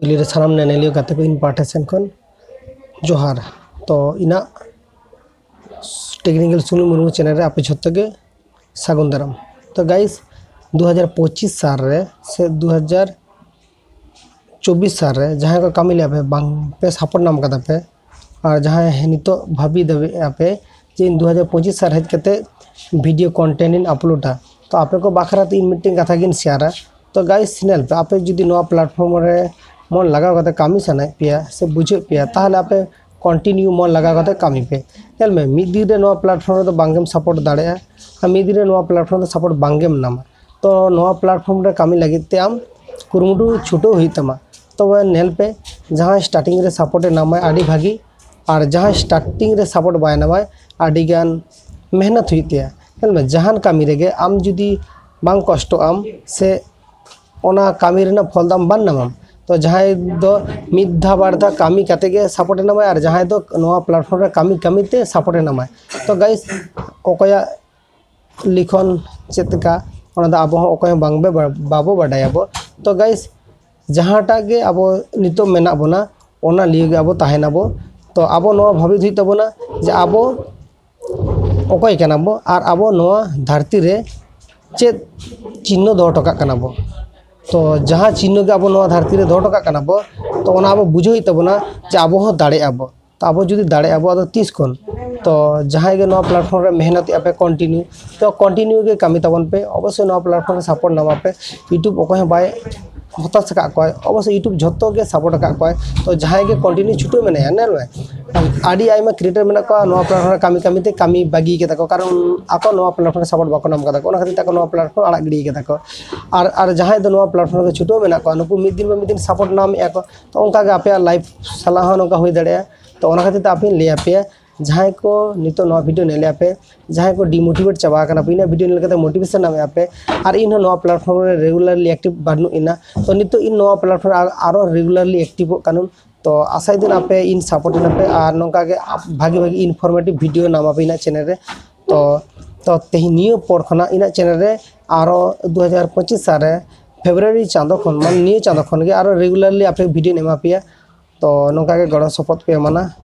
पहले सानाम नेनेलियो गाते को इन पाठे सेन खन जोहार तो इना टेक्निकल सुनु मुर्मू चैनल रे आपे झोत्तो गे सागुन दाराम। तो गाइस 2025 साल रे से 2024 साल रे जहाँ को कमी ले बांग पे सपोर्ट नाम कदा पे और जहाँ नितो भाभी दबे आपे जे 2025 साल हेज कते वीडियो कंटेंट इन अपलोडा तो आपे को बाखरा तीन मीटिंग कथा गिन शेयर तो गाइस चैनल पे आपे जुदी नवा प्लेटफॉर्म रे मन लगा कते कामी सना पिया से बुझे पिया ताहले आपे कंटिन्यू मन लगा कते कामी पे चल में मिड दिन रे नवा प्लेटफॉर्म रे तो बांगेम सपोर्ट दाड़े आ मिड दिन रे नवा प्लेटफॉर्म रे सपोर्ट बांगेम नामा तो नवा प्लेटफॉर्म रे कामी लगी ते आम कुरुमुटु छुटो हुई तमा तो नेल पे जहाँ स्टार्टिंग रे सपोर्ट नामा आडी भागी और जहाँ स्टार्टिंग रे सपोर्ट बाय नामा आडी गान मेहनत हुई ते चल में जहान कामी रे आम जुदी बांग कष्ट आम से ओना कामी रेना फल दाम बान नाम तो जहाँ दो मिधा बारदा कामी काते गे सपोर्ट नामाय और जहाँ दो नवा प्लेटफॉर्म रे कामी कामी ते सपोर्ट नामाय तो गाइस ओकया लिखन चेतका ओना दा आबो ओकय बांगबे बाबो बाडायाबो तो गाइस जहाँटा गे आबो नितो मेना बोना ओना लिए गे आबो ताहेनाबो तो आबो नवा भाबी धुई तबोना जे आबो ओकय कानाबो और आबो नवा धरती रे चेत चिन्ह दो टका कानाबो तो जहाँ चिन्ह के अब नवा धरती रे दो टका कानाबो तो ओना अब बुझोई तबना जे अब हो दाड़े आबो तो अब जुदी दाड़े आबो आदो 30 कोन तो जहाँ के नवा प्लेटफॉर्म रे मेहनत पे कंटिन्यू के कामी तबन पे अवश्य नवा प्लेटफॉर्म रे सपोर्ट नामा पे यूट्यूब ओको बाय हताश का अवश्य यूट्यूब झोतो के सपोर्ट का तो जहाँ के कंटिन्यू छुटो मेने नेल में आडी आइमा क्रिएटर मेना को नवा प्लेटफॉर्म रे कामी ते कामी बागी के ताको कारण आको नवा प्लेटफॉर्म रे सपोर्ट बाको नाम कदा को ओना खातिर ताको नवा प्लेटफॉर्म आड़ा गिडी के ताको और जहाँ दो नवा प्लेटफॉर्म रे छुटो मेना को नुकु मिद दिन सपोर्ट नाम याको तो उनका के आपे लाइव सलाह नका होई दड़े तो ओना खातिर आपे ले आपे जहाँ को नितो नवा वीडियो नेले आपे जहाँ को डिमोटिवेट चाबा कना बिना वीडियो नेल कते मोटिवेशन नाम आपे और इन नवा प्लेटफॉर्म रे रेगुलरली एक्टिव बानु इना तो नितो इन नवा प्लेटफॉर्म आरो रेगुलरली एक्टिव कानुन तो आशा दिन आपे इन सपोर्ट नापे और नोका के भागी भागी इनफॉर्मेटिव वीडियो नाम आपे इना चैनल रे तो तेहिनियो पर खना इना चैनल रे आरो 2025 साल रे फेब्रुआरी चांदो खन मान नियो चांदो खन के आरो रेगुलरली आपे वीडियो नेमा पिया तो नोका के गड़ो सपोर्ट पे माना।